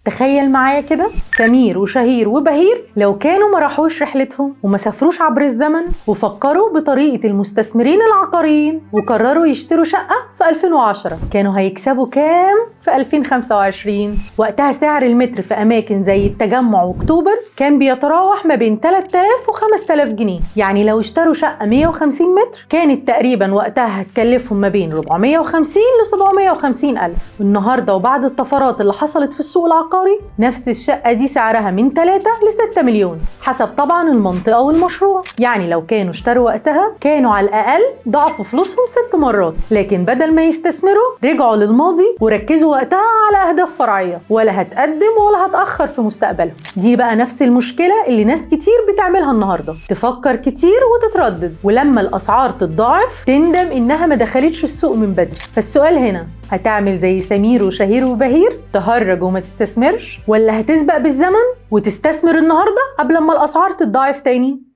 تخيل معايا كده سمير وشهير وبهير لو كانوا ما راحوش رحلتهم وما سافروش عبر الزمن وفكروا بطريقة المستثمرين العقاريين وقرروا يشتروا شقة في 2010، كانوا هيكسبوا كام في 2025؟ وقتها سعر المتر في أماكن زي التجمع وأكتوبر كان بيتراوح ما بين 3000 و 5000 جنيه، يعني لو اشتروا شقة 150 متر كانت تقريبا وقتها هتكلفهم ما بين 450 ل 750 ألف. والنهاردة وبعد الطفرات اللي حصلت في السوق العقاري نفس الشقة دي سعرها من 3 ل 6 مليون حسب طبعا المنطقة والمشروع. يعني لو كانوا اشتروا وقتها كانوا على الأقل ضعفوا فلوسهم 6 مرات، لكن بدل ما يستثمروا رجعوا للماضي وركزوا وقتها على أهداف فرعية ولا هتقدم ولا هتأخر في مستقبلهم. دي بقى نفس المشكلة اللي ناس كتير بتعملها النهاردة، تفكر كتير وتتردد ولما الأسعار تتضاعف تندم إنها ما دخلتش السوق من بدري. فالسؤال هنا، هتعمل زي سمير وشهير وبهير تهرج وما تستثمرش، ولا هتسبق بالزمن وتستثمر النهاردة قبل ما الأسعار تتضاعف تاني؟